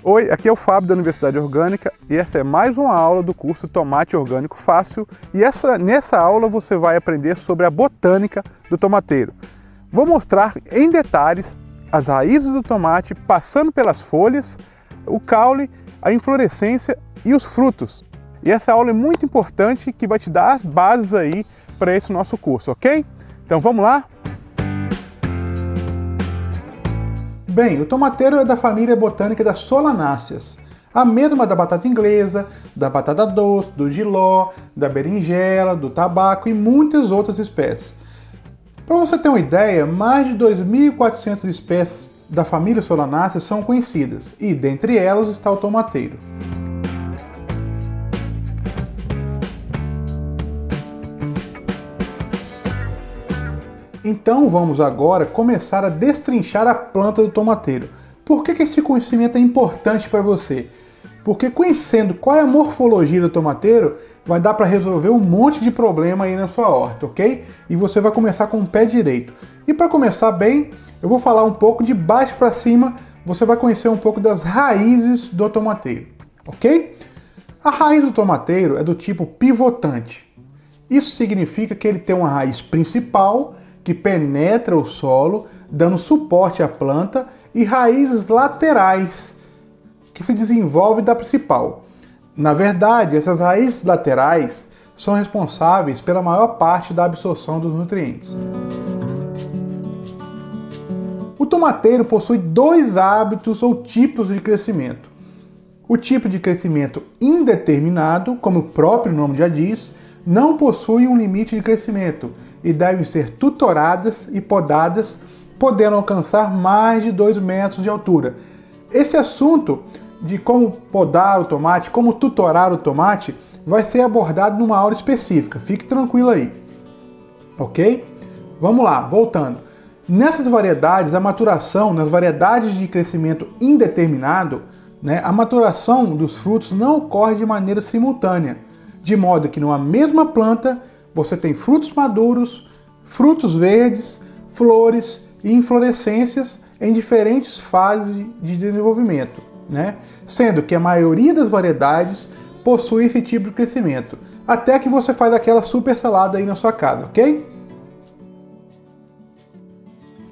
Oi, aqui é o Fábio da Universidade Orgânica e essa é mais uma aula do curso Tomate Orgânico Fácil e nessa aula você vai aprender sobre a botânica do tomateiro. Vou mostrar em detalhes as raízes do tomate passando pelas folhas, o caule, a inflorescência e os frutos. E essa aula é muito importante que vai te dar as bases aí para esse nosso curso, ok? Então vamos lá? Bem, o tomateiro é da família botânica das solanáceas, a mesma da batata inglesa, da batata doce, do jiló, da berinjela, do tabaco e muitas outras espécies. Para você ter uma ideia, mais de 2.400 espécies da família solanáceas são conhecidas, e dentre elas está o tomateiro. Então vamos agora começar a destrinchar a planta do tomateiro. Por que esse conhecimento é importante para você? Porque conhecendo qual é a morfologia do tomateiro, vai dar para resolver um monte de problema aí na sua horta, ok? E você vai começar com o pé direito. E para começar bem, eu vou falar um pouco de baixo para cima, você vai conhecer um pouco das raízes do tomateiro, ok? A raiz do tomateiro é do tipo pivotante. Isso significa que ele tem uma raiz principal, que penetra o solo, dando suporte à planta, e raízes laterais, que se desenvolvem da principal. Na verdade, essas raízes laterais são responsáveis pela maior parte da absorção dos nutrientes. O tomateiro possui dois hábitos ou tipos de crescimento. O tipo de crescimento indeterminado, como o próprio nome já diz, não possui um limite de crescimento e devem ser tutoradas e podadas, podendo alcançar mais de 2 metros de altura. Esse assunto de como podar o tomate, como tutorar o tomate, vai ser abordado numa aula específica. Fique tranquilo aí, ok? Vamos lá, voltando. Nessas variedades, a maturação, nas variedades de crescimento indeterminado, a maturação dos frutos não ocorre de maneira simultânea, de modo que numa mesma planta você tem frutos maduros, frutos verdes, flores e inflorescências em diferentes fases de desenvolvimento, sendo que a maioria das variedades possui esse tipo de crescimento, até que você faz aquela super salada aí na sua casa, ok?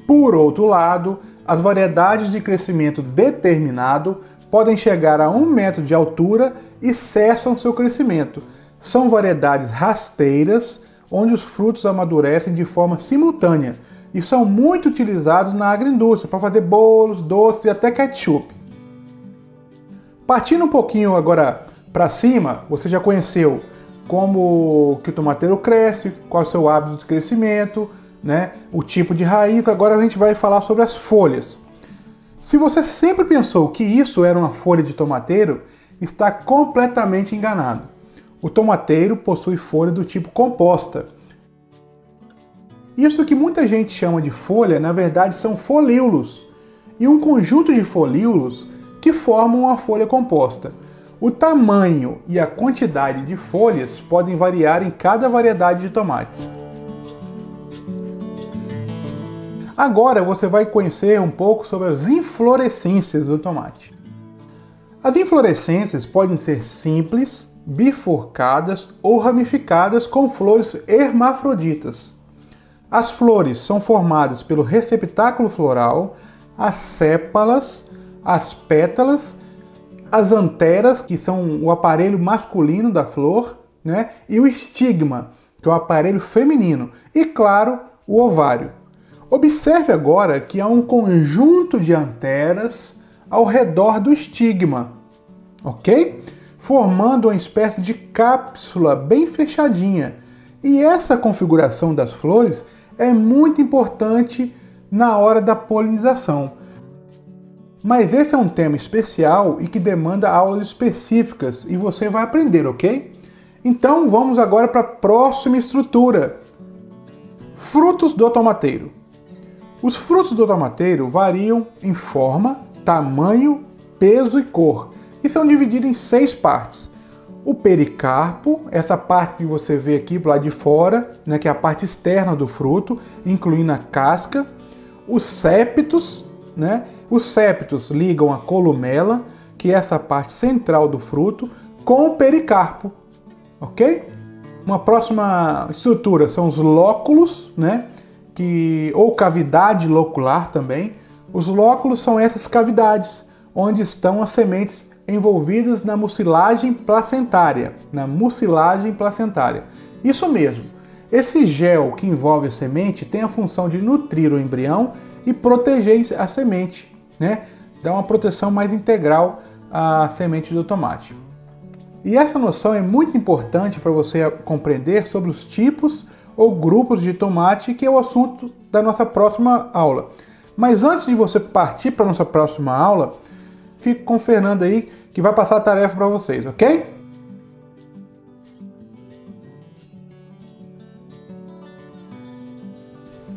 Por outro lado, as variedades de crescimento determinado podem chegar a 1 metro de altura e cessam seu crescimento. São variedades rasteiras, onde os frutos amadurecem de forma simultânea e são muito utilizados na agroindústria para fazer bolos, doces e até ketchup. Partindo um pouquinho agora para cima, você já conheceu como que o tomateiro cresce, qual é o seu hábito de crescimento, o tipo de raiz. Agora a gente vai falar sobre as folhas. Se você sempre pensou que isso era uma folha de tomateiro, está completamente enganado. O tomateiro possui folha do tipo composta. Isso que muita gente chama de folha, na verdade são folíolos, e um conjunto de folíolos que formam uma folha composta. O tamanho e a quantidade de folhas podem variar em cada variedade de tomates. Agora você vai conhecer um pouco sobre as inflorescências do tomate. As inflorescências podem ser simples, bifurcadas ou ramificadas com flores hermafroditas. As flores são formadas pelo receptáculo floral, as sépalas, as pétalas, as anteras, que são o aparelho masculino da flor, e o estigma, que é o aparelho feminino, e claro, o ovário. Observe agora que há um conjunto de anteras ao redor do estigma, ok? Formando uma espécie de cápsula bem fechadinha. E essa configuração das flores é muito importante na hora da polinização. Mas esse é um tema especial e que demanda aulas específicas e você vai aprender, ok? Então vamos agora para a próxima estrutura. Frutos do tomateiro. Os frutos do tomateiro variam em forma, tamanho, peso e cor. E são divididos em 6 partes. O pericarpo, essa parte que você vê aqui do lado de fora, que é a parte externa do fruto, incluindo a casca. Os septos, Os septos ligam a columela, que que é essa parte central do fruto, com o pericarpo, ok? Uma próxima estrutura são os lóculos, né? Ou cavidade locular também. Os lóculos são essas cavidades, onde estão as sementes envolvidas na mucilagem placentária. Isso mesmo. Esse gel que envolve a semente tem a função de nutrir o embrião e proteger a semente, né? Dá uma proteção mais integral à semente do tomate. E essa noção é muito importante para você compreender sobre os tipos ou grupos de tomate, que é o assunto da nossa próxima aula. Mas antes de você partir para a nossa próxima aula, fique com o Fernando aí, que vai passar a tarefa para vocês, ok?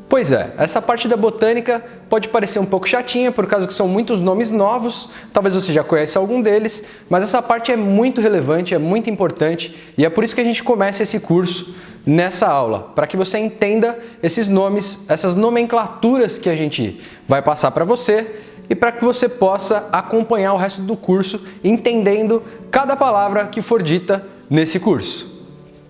Pois é, essa parte da botânica pode parecer um pouco chatinha, por causa que são muitos nomes novos, talvez você já conheça algum deles, mas essa parte é muito relevante, é muito importante, e é por isso que a gente começa esse curso nessa aula, para que você entenda esses nomes, essas nomenclaturas que a gente vai passar para você, e para que você possa acompanhar o resto do curso, entendendo cada palavra que for dita nesse curso.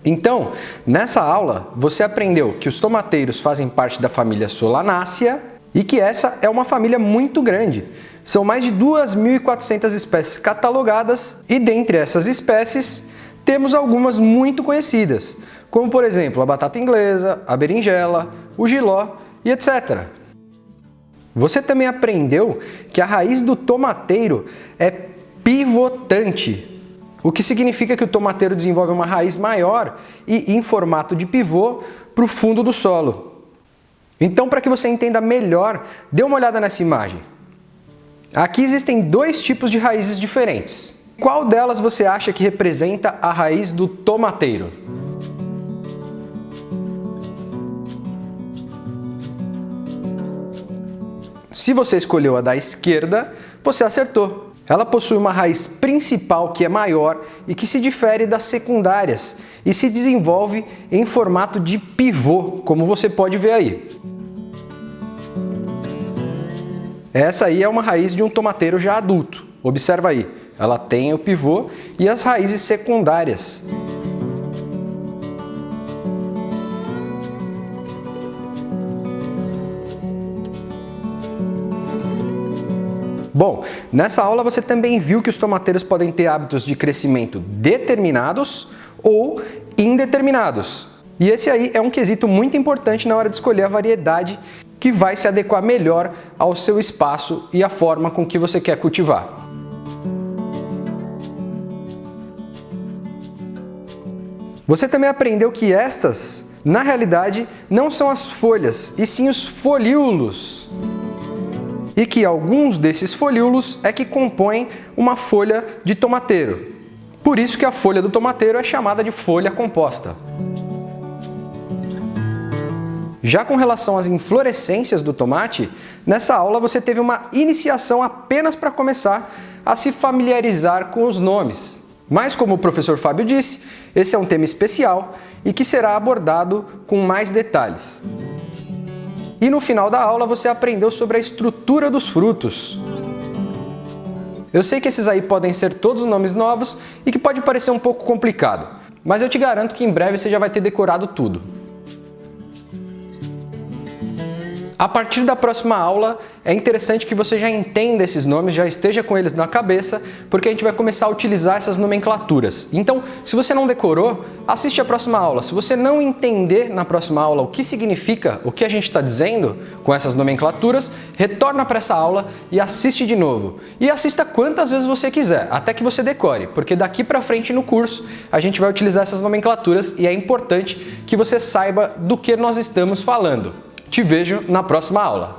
Então, nessa aula, você aprendeu que os tomateiros fazem parte da família Solanaceae e que essa é uma família muito grande. São mais de 2.400 espécies catalogadas e dentre essas espécies temos algumas muito conhecidas, como por exemplo a batata inglesa, a berinjela, o jiló e etc. Você também aprendeu que a raiz do tomateiro é pivotante, o que significa que o tomateiro desenvolve uma raiz maior e em formato de pivô para o fundo do solo. Então, para que você entenda melhor, dê uma olhada nessa imagem. Aqui existem dois tipos de raízes diferentes. Qual delas você acha que representa a raiz do tomateiro? Se você escolheu a da esquerda, você acertou. Ela possui uma raiz principal que é maior e que se difere das secundárias e se desenvolve em formato de pivô, como você pode ver aí. Essa aí é uma raiz de um tomateiro já adulto. Observa aí, ela tem o pivô e as raízes secundárias. Bom, nessa aula você também viu que os tomateiros podem ter hábitos de crescimento determinados ou indeterminados. E esse aí é um quesito muito importante na hora de escolher a variedade que vai se adequar melhor ao seu espaço e à forma com que você quer cultivar. Você também aprendeu que estas, na realidade, não são as folhas, e sim os folíolos. E que alguns desses folíolos é que compõem uma folha de tomateiro. Por isso que a folha do tomateiro é chamada de folha composta. Já com relação às inflorescências do tomate, nessa aula você teve uma iniciação apenas para começar a se familiarizar com os nomes. Mas como o professor Fábio disse, esse é um tema especial e que será abordado com mais detalhes. E no final da aula você aprendeu sobre a estrutura dos frutos. Eu sei que esses aí podem ser todos nomes novos e que pode parecer um pouco complicado, mas eu te garanto que em breve você já vai ter decorado tudo. A partir da próxima aula, é interessante que você já entenda esses nomes, já esteja com eles na cabeça, porque a gente vai começar a utilizar essas nomenclaturas. Então, se você não decorou, assiste a próxima aula. Se você não entender na próxima aula o que significa, o que a gente está dizendo com essas nomenclaturas, retorna para essa aula e assiste de novo. E assista quantas vezes você quiser, até que você decore, porque daqui para frente no curso a gente vai utilizar essas nomenclaturas e é importante que você saiba do que nós estamos falando. Te vejo na próxima aula.